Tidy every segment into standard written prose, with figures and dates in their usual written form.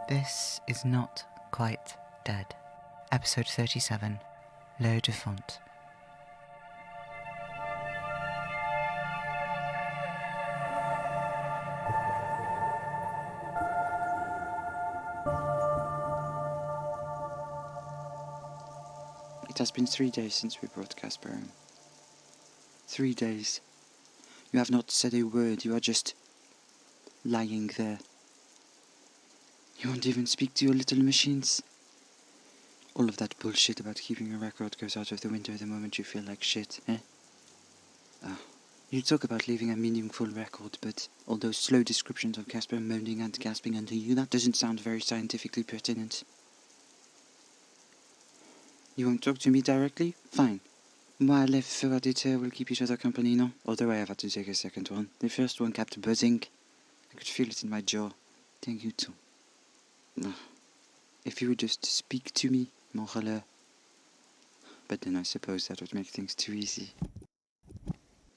This is not quite dead. Episode 37, Le de Fonte. It has been 3 days since we brought Casper home. 3 days. You have not said a word, you are just lying there. You won't even speak to your little machines. All of that bullshit about keeping a record goes out of the window the moment you feel like shit, eh? Oh. You talk about leaving a meaningful record, but all those slow descriptions of Casper moaning and gasping under you, that doesn't sound very scientifically pertinent. You won't talk to me directly? Fine. Moi, les feux auditeurs will keep each other company, no? Although I have had to take a second one. The first one kept buzzing. I could feel it in my jaw. Thank you too. If you would just speak to me, mon relais. But then I suppose that would make things too easy.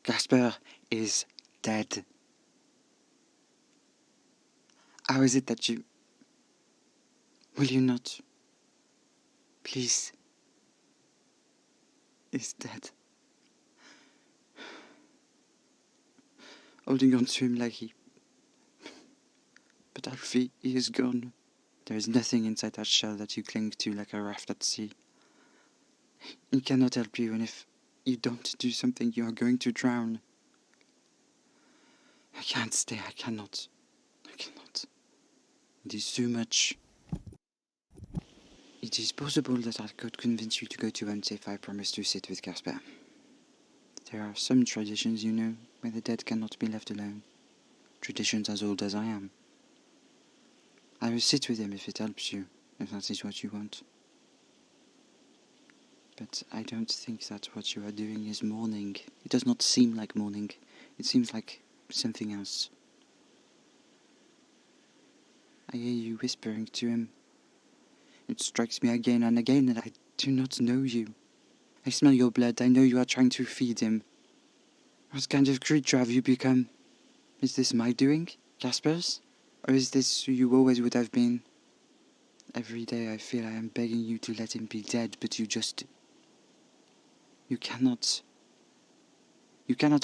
Casper is dead. How is it that you... Will you not... Please... Is dead. Holding on to him like he... But Alfie, he is gone. There is nothing inside that shell that you cling to like a raft at sea. He cannot help you, and if you don't do something, you are going to drown. I can't stay, I cannot. It is too much. It is possible that I could convince you to go to Fonte if I promise to sit with Casper. There are some traditions, you know, where the dead cannot be left alone. Traditions as old as I am. I will sit with him if it helps you, if that is what you want. But I don't think that what you are doing is mourning. It does not seem like mourning. It seems like something else. I hear you whispering to him. It strikes me again and again that I do not know you. I smell your blood. I know you are trying to feed him. What kind of creature have you become? Is this my doing, Casper's? Or is this who you always would have been? Every day I feel I am begging you to let him be dead, but you just... You cannot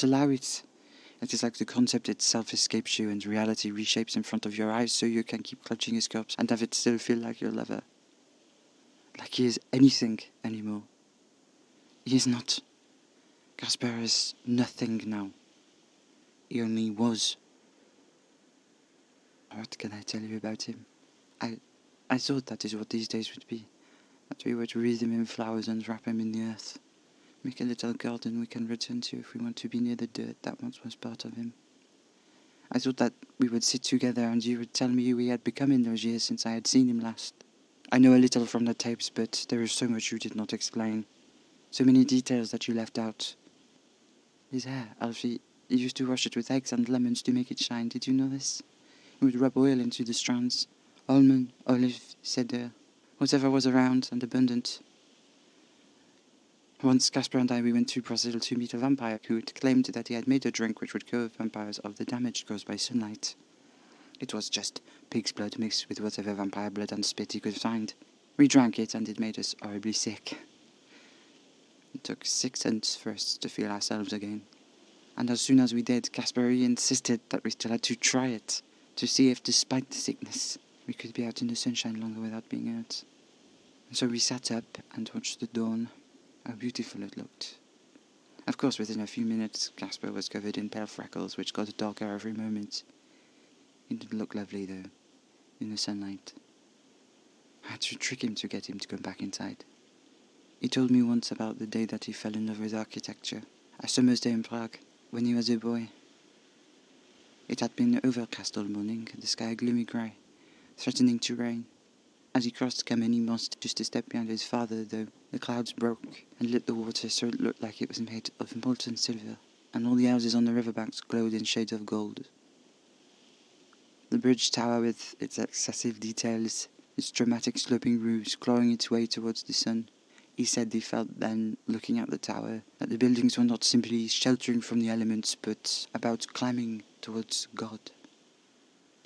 allow it. It is like the concept itself escapes you and reality reshapes in front of your eyes so you can keep clutching his corpse and have it still feel like your lover. Like he is anything anymore. He is not. Casper is nothing now. He only was. What can I tell you about him? I thought that is what these days would be. That we would wreathe him in flowers and wrap him in the earth. Make a little garden we can return to if we want to be near the dirt that once was part of him. I thought that we would sit together and you would tell me who he had become in those years since I had seen him last. I know a little from the tapes, but there is so much you did not explain. So many details that you left out. His hair, Alfie, he used to wash it with eggs and lemons to make it shine. Did you know this? He would rub oil into the strands. Almond, olive, cedar, whatever was around and abundant. Once Casper and we went to Brazil to meet a vampire who had claimed that he had made a drink which would cure vampires of the damage caused by sunlight. It was just pig's blood mixed with whatever vampire blood and spit he could find. We drank it and it made us horribly sick. It took 6 months for us to feel ourselves again. And as soon as we did, Casper insisted that we still had to try it, to see if despite the sickness, we could be out in the sunshine longer without being hurt. And so we sat up and watched the dawn. How beautiful it looked. Of course, within a few minutes, Casper was covered in pale freckles, which got darker every moment. He did look lovely, though, in the sunlight. I had to trick him to get him to come back inside. He told me once about the day that he fell in love with architecture, a summer's day in Prague, when he was a boy. It had been overcast all morning, the sky gloomy grey, threatening to rain. As he crossed Kameny Most, just a step behind his father, though, the clouds broke and lit the water so it looked like it was made of molten silver, and all the houses on the riverbanks glowed in shades of gold. The bridge tower with its excessive details, its dramatic sloping roofs clawing its way towards the sun. He said he felt then, looking at the tower, that the buildings were not simply sheltering from the elements, but about climbing towards God.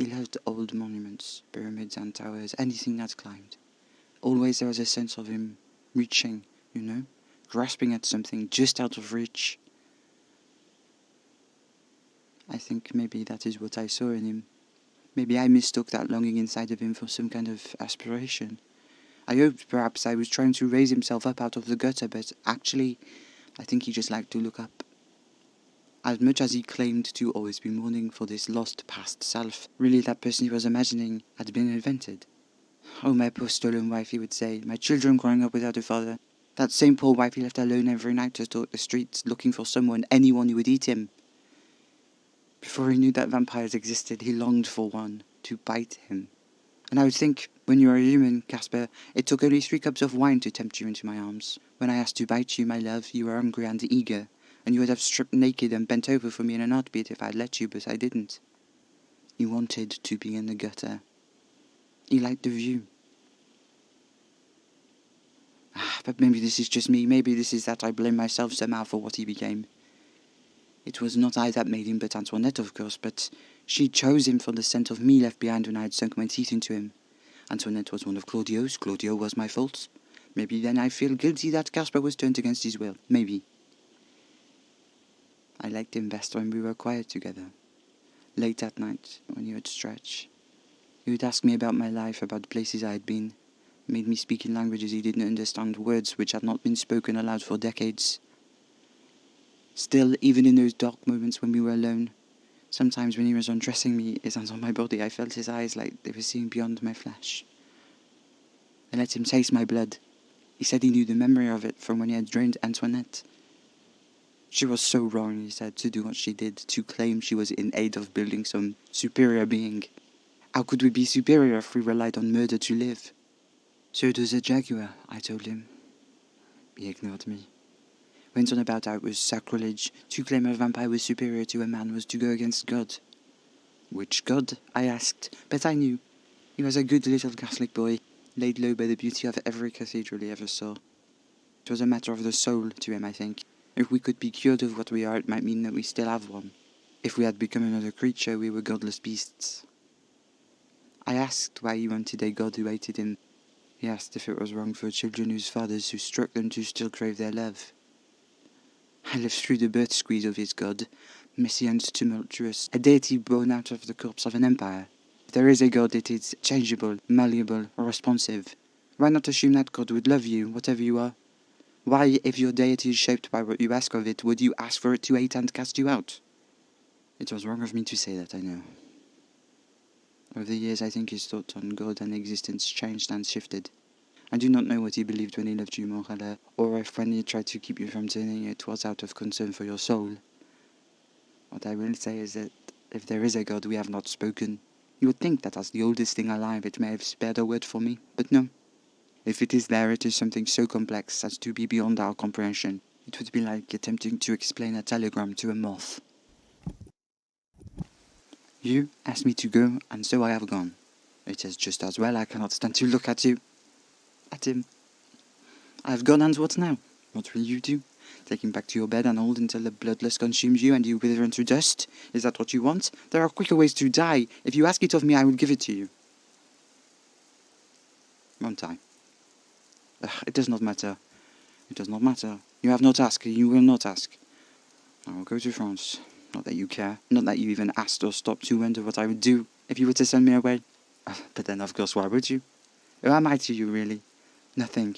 He loved old monuments, pyramids and towers, anything that climbed. Always there was a sense of him reaching, grasping at something just out of reach. I think maybe that is what I saw in him. Maybe I mistook that longing inside of him for some kind of aspiration. I hoped perhaps I was trying to raise himself up out of the gutter, but actually, I think he just liked to look up. As much as he claimed to always be mourning for this lost past self, really that person he was imagining had been invented. Oh, my poor stolen wife, he would say, my children growing up without a father. That same poor wife he left alone every night to stalk the streets, looking for anyone who would eat him. Before he knew that vampires existed, he longed for one to bite him. And I would think, when you are a human, Casper, it took only 3 cups of wine to tempt you into my arms. When I asked to bite you, my love, you were hungry and eager, and you would have stripped naked and bent over for me in an heartbeat if I had let you, but I didn't. He wanted to be in the gutter. He liked the view. But maybe this is just me, maybe this is that I blame myself somehow for what he became. It was not I that made him, but Antoinette, of course, but she chose him for the scent of me left behind when I had sunk my teeth into him. Antoinette was one of Claudio's, Claudio was my fault. Maybe then I feel guilty that Casper was turned against his will, maybe. I liked him best when we were quiet together. Late at night, when he would stretch. He would ask me about my life, about the places I had been. Made me speak in languages he didn't understand, words which had not been spoken aloud for decades. Still, even in those dark moments when we were alone, sometimes when he was undressing me, his hands on my body, I felt his eyes like they were seeing beyond my flesh. I let him taste my blood. He said he knew the memory of it from when he had drained Antoinette. She was so wrong, he said, to do what she did, to claim she was in aid of building some superior being. How could we be superior if we relied on murder to live? So does a jaguar, I told him. He ignored me. Went on about how it was sacrilege. To claim a vampire was superior to a man was to go against God. Which God? I asked, but I knew. He was a good little Catholic boy, laid low by the beauty of every cathedral he ever saw. It was a matter of the soul to him, I think. If we could be cured of what we are, it might mean that we still have one. If we had become another creature, we were godless beasts. I asked why he wanted a God who hated him. He asked if it was wrong for children whose fathers who struck them to still crave their love. I lived through the birth squeeze of his God, messy and tumultuous, a deity born out of the corpse of an empire. If there is a God, it is changeable, malleable, or responsive. Why not assume that God would love you, whatever you are? Why, if your deity is shaped by what you ask of it, would you ask for it to hate and cast you out? It was wrong of me to say that, I know. Over the years, I think his thoughts on God and existence changed and shifted. I do not know what he believed when he loved you, Morella, or if when he tried to keep you from turning it was out of concern for your soul. What I will say is that if there is a God, we have not spoken. You would think that as the oldest thing alive it may have spared a word for me, but no. If it is there, it is something so complex as to be beyond our comprehension. It would be like attempting to explain a telegram to a moth. You asked me to go, and so I have gone. It is just as well I cannot stand to look at you. At him. I have gone, and what now? What will you do? Take him back to your bed and hold until the bloodlust consumes you and you wither into dust? Is that what you want? There are quicker ways to die. If you ask it of me, I will give it to you. Won't I? It does not matter. It does not matter. You have not asked, you will not ask. I will go to France. Not that you care. Not that you even asked or stopped to wonder what I would do if you were to send me away. But then, of course, why would you? Who am I to you, really? Nothing.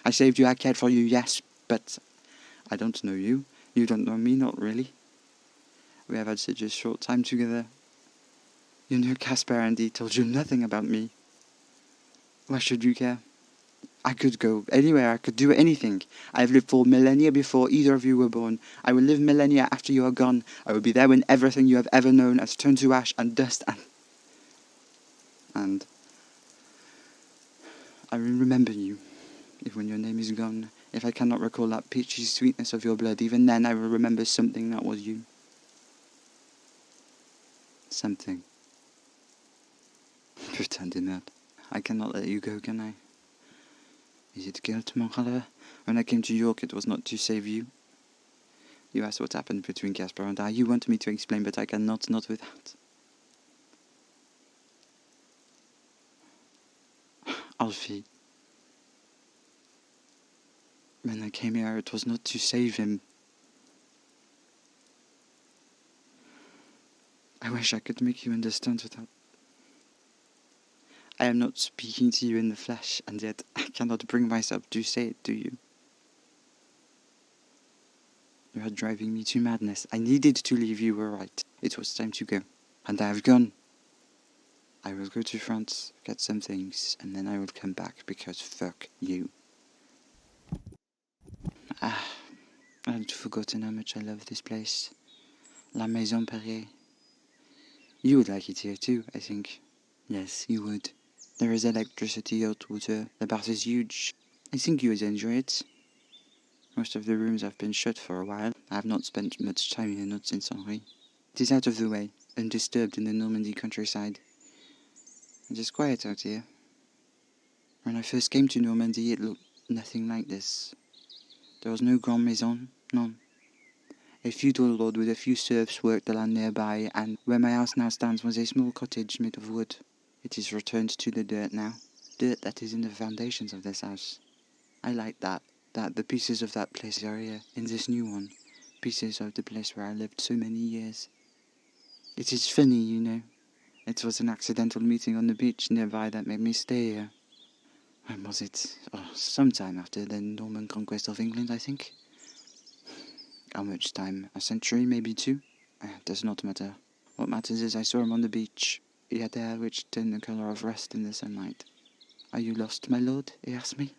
I saved you, I cared for you, yes, but I don't know you. You don't know me, not really. We have had such a short time together. You knew Casper and he told you nothing about me. Why should you care? I could go anywhere, I could do anything. I have lived for millennia before either of you were born. I will live millennia after you are gone. I will be there when everything you have ever known has turned to ash and dust and I will remember you, if when your name is gone, if I cannot recall that peachy sweetness of your blood, even then I will remember something that was you. Something. Pretend in that. I cannot let you go, can I? Is it guilt, Morella? When I came to York, it was not to save you. You asked what happened between Casper and I. You want me to explain, but I cannot, not without. Alfie. When I came here, it was not to save him. I wish I could make you understand without... I am not speaking to you in the flesh, and yet I cannot bring myself to say it to you. You are driving me to madness. I needed to leave, you were right. It was time to go. And I have gone. I will go to France, get some things, and then I will come back, because fuck you. I had forgotten how much I love this place. La Maison Perrier. You would like it here too, I think. Yes, you would. There is electricity, hot water, the bath is huge. I think you would enjoy it. Most of the rooms have been shut for a while. I have not spent much time here, not since Henri. It is out of the way, undisturbed in the Normandy countryside. It is quiet out here. When I first came to Normandy, it looked nothing like this. There was no grand maison, none. A feudal lord with a few serfs worked the land nearby, and where my house now stands was a small cottage made of wood. It is returned to the dirt now. Dirt that is in the foundations of this house. I like that the pieces of that place are here, in this new one. Pieces of the place where I lived so many years. It is funny, you know. It was an accidental meeting on the beach nearby that made me stay here. When was it? Oh, sometime after the Norman conquest of England, I think. How much time? A century, maybe 2? It does not matter. What matters is I saw him on the beach. He had hair which turned the colour of rust in the sunlight. Are you lost, my lord? He asked me.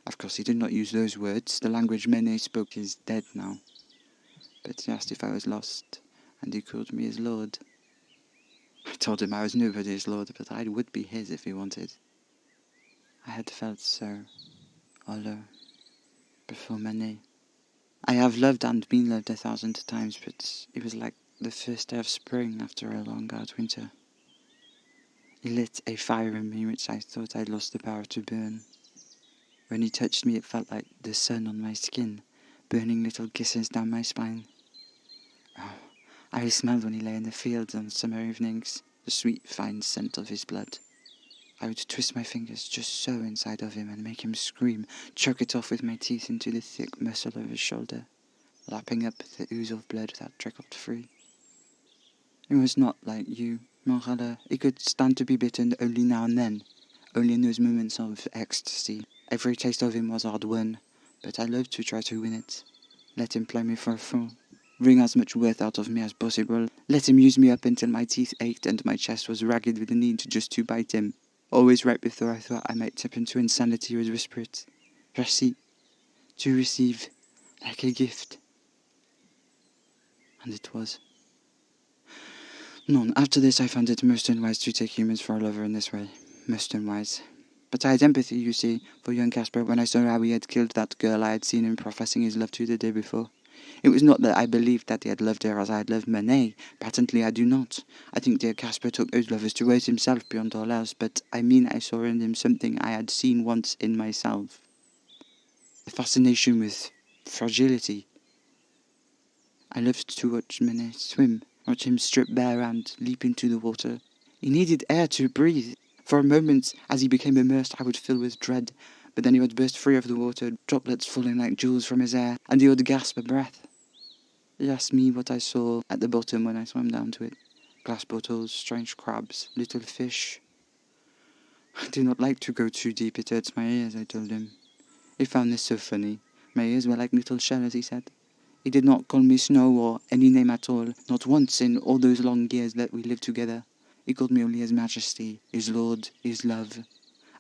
Of course, he did not use those words. The language Mene spoke is dead now. But he asked if I was lost, and he called me his lord. I told him I was nobody's lord, but I would be his if he wanted. I had felt so hollow before Mene. I have loved and been loved 1,000 times, but it was like the first day of spring after a long hard winter. He lit a fire in me which I thought I'd lost the power to burn. When he touched me, it felt like the sun on my skin, burning little kisses down my spine. Oh, I smelled when he lay in the fields on summer evenings, the sweet, fine scent of his blood. I would twist my fingers just so inside of him and make him scream, choke it off with my teeth into the thick muscle of his shoulder, lapping up the ooze of blood that trickled free. He was not like you, Morala. He could stand to be bitten only now and then, only in those moments of ecstasy. Every taste of him was hard-won, but I loved to try to win it. Let him play me for a fool. Wring as much worth out of me as possible. Let him use me up until my teeth ached and my chest was ragged with the need just to bite him. Always right before I thought I might tip into insanity, he would whisper it. Merci. To receive. Like a gift. And it was. No, after this I found it most unwise to take humans for a lover in this way. Most unwise. But I had empathy, you see, for young Caspar when I saw how he had killed that girl I had seen him professing his love to the day before. It was not that I believed that he had loved her as I had loved Mene. Patently I do not. I think dear Caspar took those lovers to hurt himself beyond all else, but I mean I saw in him something I had seen once in myself. The fascination with fragility. I loved to watch Mene swim, watch him strip bare and leap into the water. He needed air to breathe. For a moment, as he became immersed, I would fill with dread, but then he would burst free of the water, droplets falling like jewels from his hair, and he would gasp a breath. He asked me what I saw at the bottom when I swam down to it. Glass bottles, strange crabs, little fish. I do not like to go too deep, it hurts my ears, I told him. He found this so funny. My ears were like little shells, he said. He did not call me Snow or any name at all, not once in all those long years that we lived together. He called me only His Majesty, His Lord, His Love.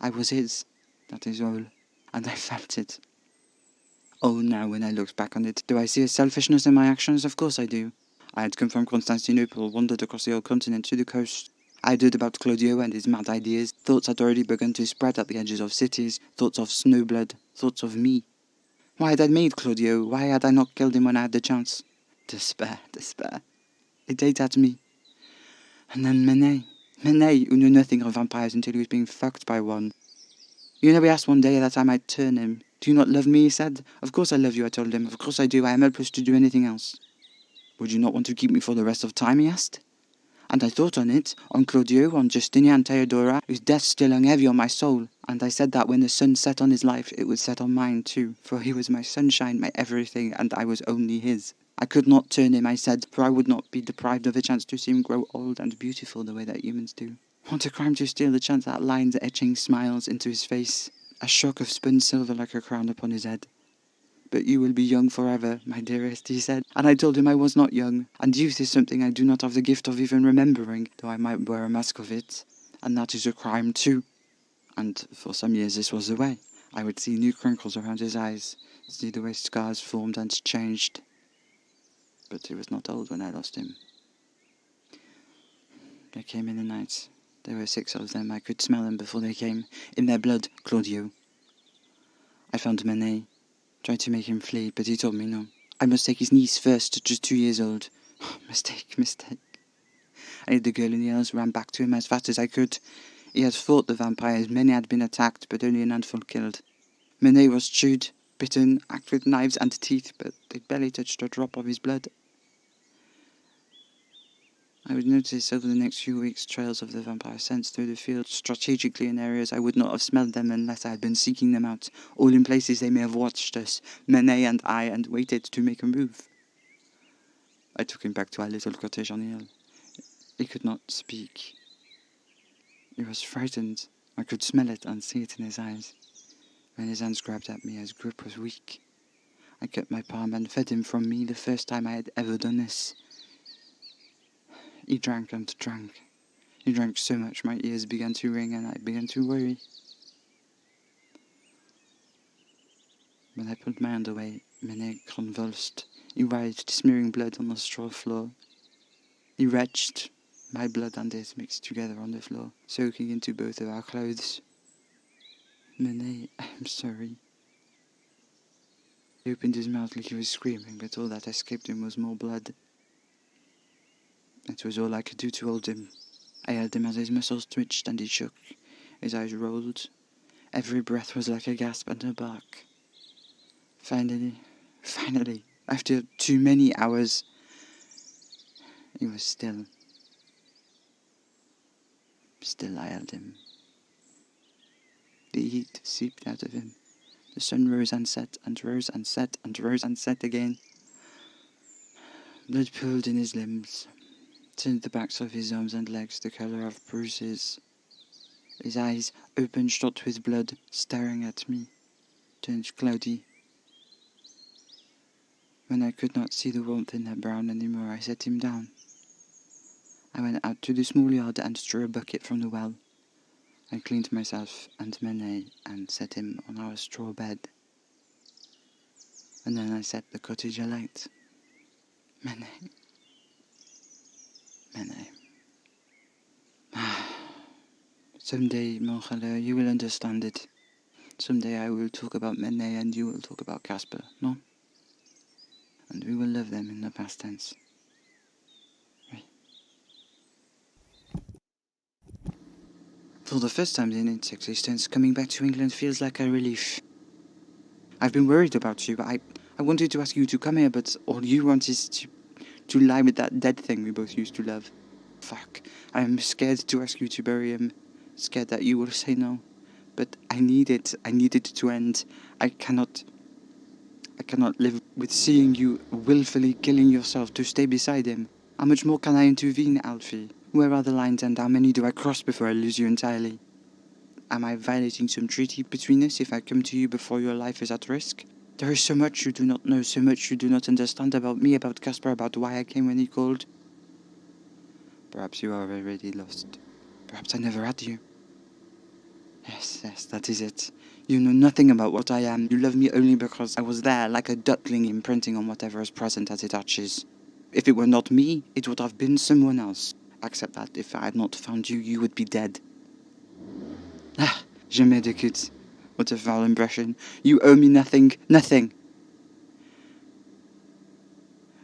I was his, that is all, and I felt it. Oh, now when I look back on it, do I see a selfishness in my actions? Of course I do. I had come from Constantinople, wandered across the whole continent to the coast. I had heard about Claudio and his mad ideas. Thoughts had already begun to spread at the edges of cities, thoughts of Snowblood, thoughts of me. Why had I made Claudio? Why had I not killed him when I had the chance? Despair, despair. It ate at me. And then Mene, who knew nothing of vampires until he was being fucked by one. You know, he asked one day that I might turn him. Do you not love me, he said. Of course I love you, I told him. Of course I do. I am helpless to do anything else. Would you not want to keep me for the rest of time, he asked. And I thought on it, on Claudio, on Justina and Theodora, whose death still hung heavy on my soul. And I said that when the sun set on his life, it would set on mine too, for he was my sunshine, my everything, and I was only his. I could not turn him, I said, for I would not be deprived of a chance to see him grow old and beautiful the way that humans do. What a crime to steal the chance that lines etching smiles into his face, a shock of spun silver like a crown upon his head. But you will be young forever, my dearest, he said, and I told him I was not young, and youth is something I do not have the gift of even remembering, though I might wear a mask of it, and that is a crime too. And for some years this was the way. I would see new crinkles around his eyes, see the way scars formed and changed. But he was not old when I lost him. They came in the night. There were 6 of them. I could smell them before they came. In their blood, Claudio. I found Manet. Tried to make him flee, but he told me no. I must take his niece first, just 2 years old. Mistake. I hid the girl in the hills, ran back to him as fast as I could. He had fought the vampires. Many had been attacked, but only a handful killed. Manet was chewed, bitten, hacked with knives and teeth, but they barely touched a drop of his blood. I would notice over the next few weeks trails of the vampire scents through the field, strategically in areas I would not have smelled them unless I had been seeking them out, all in places they may have watched us, Manet and I, and waited to make a move. I took him back to our little cottage on the hill. He could not speak. He was frightened. I could smell it and see it in his eyes. When his hands grabbed at me, his grip was weak. I cut my palm and fed him from me the first time I had ever done this. He drank and drank. He drank so much my ears began to ring and I began to worry. When I pulled my hand away, Manet convulsed. He writhed, smearing blood on the straw floor. He retched. My blood and his mixed together on the floor, soaking into both of our clothes. Manet, I'm sorry. He opened his mouth like he was screaming, but all that escaped him was more blood. It was all I could do to hold him. I held him as his muscles twitched and he shook. His eyes rolled. Every breath was like a gasp and a bark. Finally, after too many hours, he was still. Still I held him. The heat seeped out of him. The sun rose and set, and rose and set, and rose and set again. Blood pooled in his limbs, turned the backs of his arms and legs the colour of bruises. His eyes, open shot with blood, staring at me, turned cloudy. When I could not see the warmth in their brown anymore, I set him down. I went out to the small yard and drew a bucket from the well. I cleaned myself and Manet and set him on our straw bed. And then I set the cottage alight. Manet. Someday, mon chaleur, you will understand it. Someday I will talk about Manet and you will talk about Casper, no? And we will love them in the past tense. Oui. For the first time in its existence, coming back to England feels like a relief. I've been worried about you. I wanted to ask you to come here, but all you want is to lie with that dead thing we both used to love. Fuck. I am scared to ask you to bury him. Scared that you will say no. But I need it. I need it to end. I cannot live with seeing you willfully killing yourself to stay beside him. How much more can I intervene, Alfie? Where are the lines and how many do I cross before I lose you entirely? Am I violating some treaty between us if I come to you before your life is at risk? There is so much you do not know, so much you do not understand about me, about Casper, about why I came when he called. Perhaps you are already lost. Perhaps I never had you. Yes, that is it. You know nothing about what I am. You love me only because I was there, like a duckling imprinting on whatever is present as it hatches. If it were not me, it would have been someone else. Except that if I had not found you, you would be dead. Ah, je m'excuse. What a foul impression. You owe me nothing. Nothing.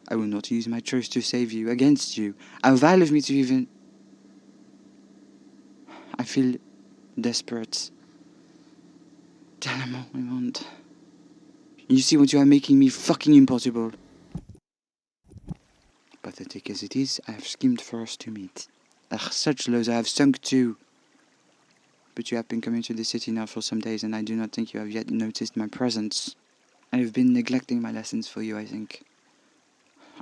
I will not use my choice to save you, against you. How vile of me to even... I feel desperate. Tellement, I want. You see what you are making me fucking impossible. Pathetic as it is, I have schemed for us to meet. Ugh, such lows I have sunk to. But you have been coming to the city now for some days, and I do not think you have yet noticed my presence. I have been neglecting my lessons for you, I think.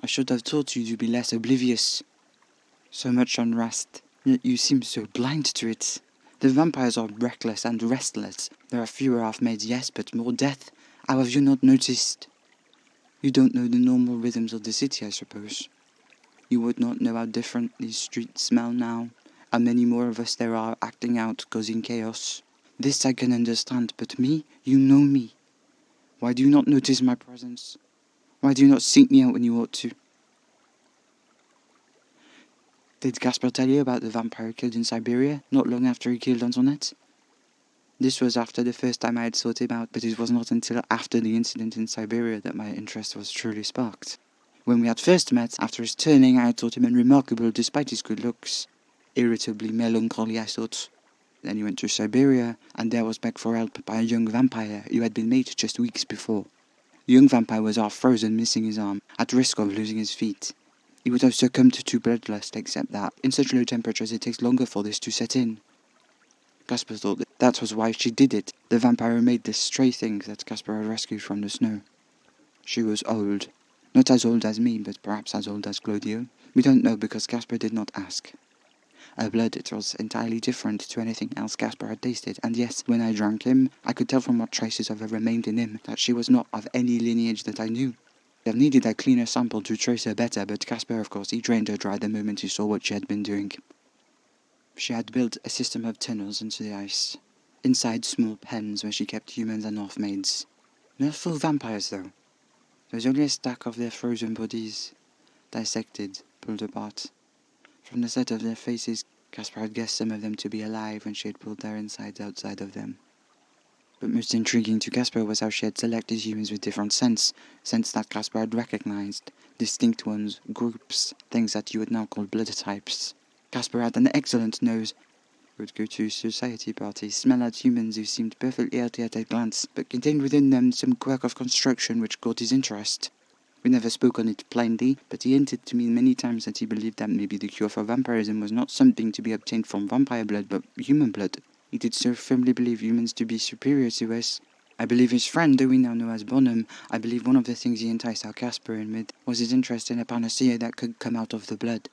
I should have taught you to be less oblivious. So much unrest, yet you seem so blind to it. The vampires are reckless and restless. There are fewer half-maids, yes, but more death. How have you not noticed? You don't know the normal rhythms of the city, I suppose. You would not know how different these streets smell now, how many more of us there are acting out, causing chaos. This I can understand, but me? You know me. Why do you not notice my presence? Why do you not seek me out when you ought to? Did Casper tell you about the vampire killed in Siberia, not long after he killed Antoinette? This was after the first time I had sought him out, but it was not until after the incident in Siberia that my interest was truly sparked. When we had first met, after his turning, I had thought him unremarkable despite his good looks. Irritably melancholy, I thought. Then he went to Siberia, and there was begged for help by a young vampire who had been made just weeks before. The young vampire was half frozen, missing his arm, at risk of losing his feet. He would have succumbed to bloodlust, except that, in such low temperatures, it takes longer for this to set in. Casper thought that was why she did it. The vampire made this stray thing that Casper had rescued from the snow. She was old. Not as old as me, but perhaps as old as Claudio. We don't know because Casper did not ask. Her blood, it was entirely different to anything else Casper had tasted, and yes, when I drank him, I could tell from what traces of her remained in him that she was not of any lineage that I knew. I needed a cleaner sample to trace her better, but Casper, of course, he drained her dry the moment he saw what she had been doing. She had built a system of tunnels into the ice, inside small pens where she kept humans and half-maids. Not full vampires, though. There was only a stack of their frozen bodies, dissected, pulled apart. From the sight of their faces, Casper had guessed some of them to be alive when she had pulled their insides outside of them. But most intriguing to Casper was how she had selected humans with different scents that Casper had recognized, distinct ones, groups, things that you would now call blood types. Casper had an excellent nose. He would go to society parties, smell out humans who seemed perfectly healthy at a glance, but contained within them some quirk of construction which caught his interest. We never spoke on it plainly, but he hinted to me many times that he believed that maybe the cure for vampirism was not something to be obtained from vampire blood, but human blood. He did so firmly believe humans to be superior to us. I believe his friend, who we now know as Bonham, I believe one of the things he enticed our Casper in with was his interest in a panacea that could come out of the blood.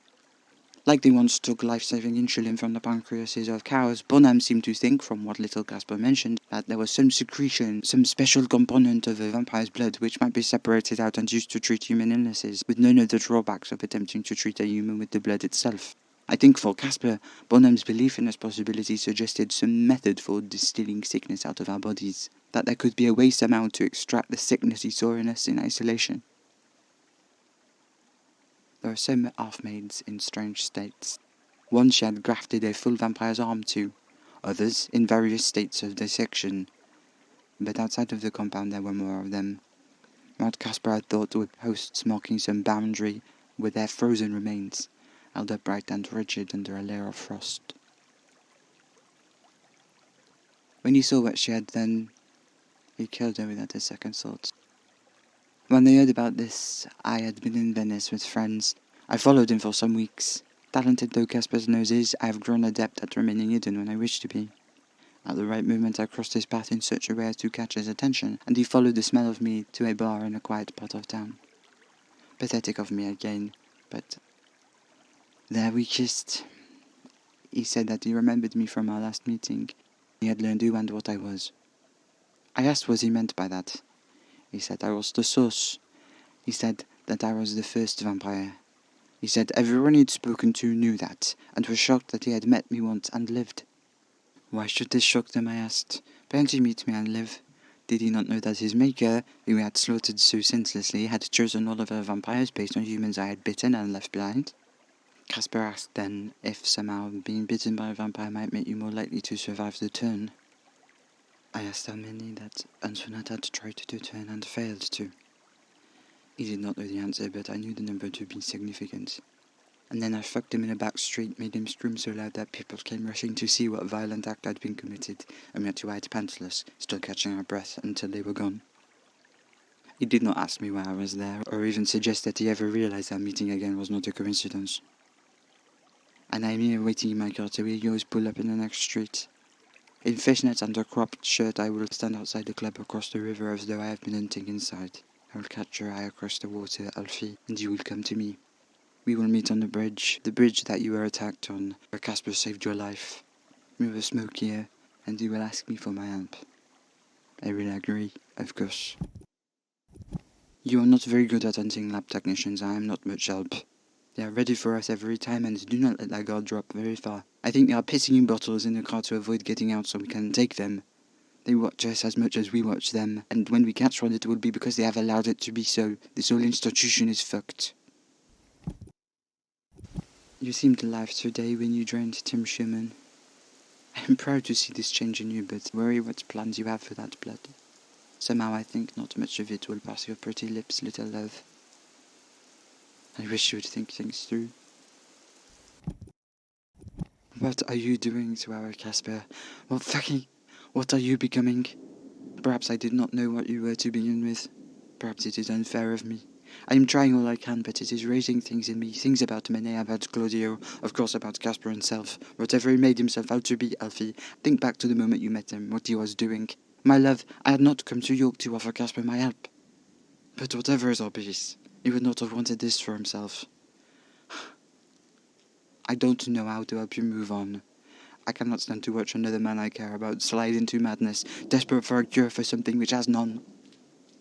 Like they once took life-saving insulin from the pancreases of cows, Bonham seemed to think, from what little Casper mentioned, that there was some secretion, some special component of a vampire's blood which might be separated out and used to treat human illnesses, with none of the drawbacks of attempting to treat a human with the blood itself. I think for Casper, Bonham's belief in this possibility suggested some method for distilling sickness out of our bodies, that there could be a way somehow to extract the sickness he saw in us in isolation. There are some half-maids in strange states. One she had grafted a full vampire's arm to, others in various states of dissection. But outside of the compound there were more of them. What Casper had thought were posts marking some boundary with their frozen remains, held upright and rigid under a layer of frost. When he saw what she had done, he killed her without a second thought. When I heard about this, I had been in Venice with friends. I followed him for some weeks. Talented though Casper's nose is, I have grown adept at remaining hidden when I wish to be. At the right moment I crossed his path in such a way as to catch his attention, and he followed the smell of me to a bar in a quiet part of town. Pathetic of me again, but there we kissed. He said that he remembered me from our last meeting. He had learned who and what I was. I asked what he meant by that. He said I was the source. He said that I was the first vampire. He said everyone he'd spoken to knew that, and was shocked that he had met me once and lived. Why should this shock them, I asked. Can't he meet me and live? Did he not know that his maker, who he had slaughtered so senselessly, had chosen all of her vampires based on humans I had bitten and left behind? Casper asked then if somehow being bitten by a vampire might make you more likely to survive the turn. I asked how many that Antoinette had tried to turn and failed to. He did not know the answer, but I knew the number to be significant. And then I fucked him in a back street, made him scream so loud that people came rushing to see what violent act had been committed, and we had to hide pantless, still catching our breath, until they were gone. He did not ask me why I was there, or even suggest that he ever realized our meeting again was not a coincidence. And I'm here waiting in my car till he goes pull up in the next street. In fishnets and a cropped shirt, I will stand outside the club across the river as though I have been hunting inside. I will catch your eye across the water, Alfie, and you will come to me. We will meet on the bridge that you were attacked on, where Casper saved your life. We will smoke here, and you will ask me for my help. I will agree, of course. You are not very good at hunting lab technicians. I am not much help. They are ready for us every time and do not let that guard drop very far. I think they are pissing in bottles in the car to avoid getting out so we can take them. They watch us as much as we watch them, and when we catch one it will be because they have allowed it to be so. This whole institution is fucked. You seemed alive today when you joined Tim Schumann. I am proud to see this change in you, but worry what plans you have for that blood. Somehow I think not much of it will pass your pretty lips, little love. I wish you would think things through. What are you doing to our Casper? What are you becoming? Perhaps I did not know what you were to begin with. Perhaps it is unfair of me. I am trying all I can, but it is raising things in me. Things about Manet, about Claudio, of course about Casper himself. Whatever he made himself out to be, Alfie. Think back to the moment you met him, what he was doing. My love, I had not come to York to offer Casper my help. But whatever is our peace, he would not have wanted this for himself. I don't know how to help you move on. I cannot stand to watch another man I care about slide into madness, desperate for a cure for something which has none.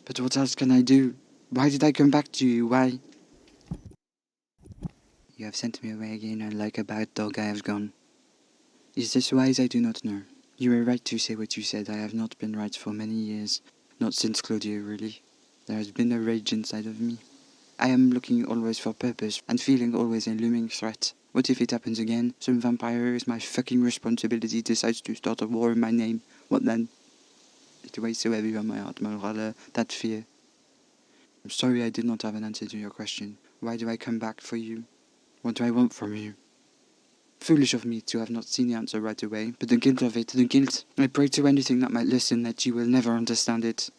But what else can I do? Why did I come back to you? Why? You have sent me away again, and like a bad dog I have gone. Is this wise? I do not know. You were right to say what you said. I have not been right for many years. Not since Claudio, really. There has been a rage inside of me. I am looking always for purpose, and feeling always a looming threat. What if it happens again? Some vampire is my fucking responsibility decides to start a war in my name. What then? It weighs so heavy on my heart, Morale, that fear. I'm sorry I did not have an answer to your question. Why do I come back for you? What do I want from you? Foolish of me to have not seen the answer right away, but the guilt of it, the guilt. I pray to anything that might listen that you will never understand it.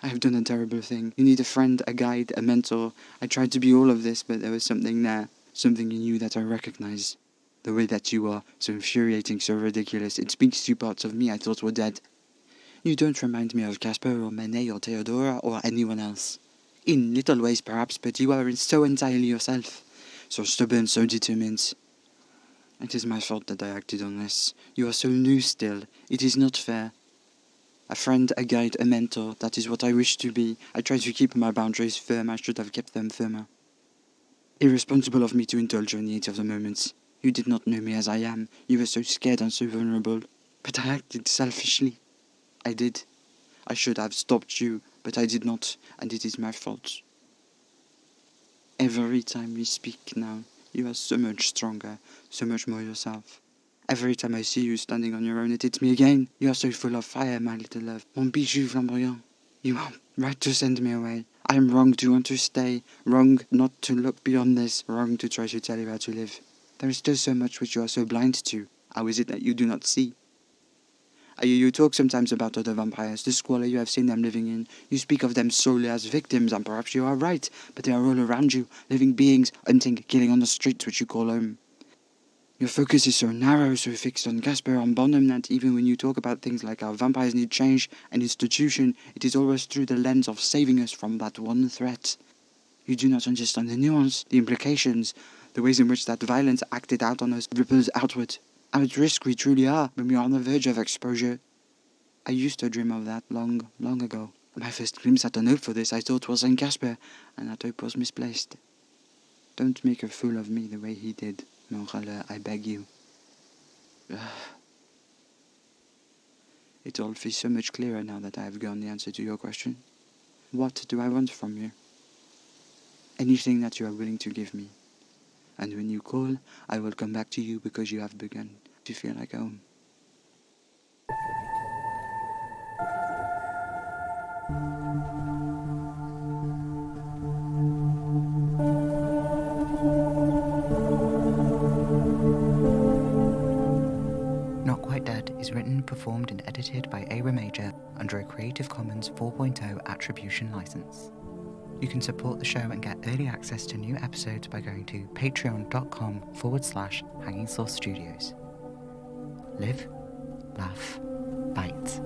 I have done a terrible thing. You need a friend, a guide, a mentor. I tried to be all of this, but there was something there. Something in you that I recognize. The way that you are, so infuriating, so ridiculous. It speaks to parts of me I thought were dead. You don't remind me of Casper or Manet or Theodora or anyone else. In little ways perhaps, but you are so entirely yourself. So stubborn, so determined. It is my fault that I acted on this. You are so new still. It is not fair. A friend, a guide, a mentor, that is what I wish to be. I try to keep my boundaries firm. I should have kept them firmer. Irresponsible of me to indulge in the heat of the moment. You did not know me as I am. You were so scared and so vulnerable. But I acted selfishly. I did. I should have stopped you, but I did not, and it is my fault. Every time we speak now, you are so much stronger, so much more yourself. Every time I see you standing on your own, it hits me again. You are so full of fire, my little love. Mon bijou flamboyant. You are right to send me away. I am wrong to want to stay, wrong not to look beyond this, wrong to try to tell you how to live. There is still so much which you are so blind to. How is it that you do not see? You talk sometimes about other vampires, the squalor you have seen them living in. You speak of them solely as victims, and perhaps you are right, but they are all around you, living beings, hunting, killing on the streets which you call home. Your focus is so narrow, so fixed on Casper and Bonham that even when you talk about things like how vampires need change and institution, it is always through the lens of saving us from that one threat. You do not understand the nuance, the implications, the ways in which that violence acted out on us ripples outward. How at risk we truly are when we are on the verge of exposure. I used to dream of that long, long ago. My first glimpse at an hope for this I thought was in Casper, and that hope was misplaced. Don't make a fool of me the way he did, Morale, I beg you. It all feels so much clearer now that I have gotten the answer to your question. What do I want from you? Anything that you are willing to give me. And when you call, I will come back to you because you have begun to feel like home. Not Quite Dead is written, performed and edited by Ira Major under a Creative Commons 4.0 Attribution license. You can support the show and get early access to new episodes by going to patreon.com/Hanging Sauce Studios. Live, laugh, bite.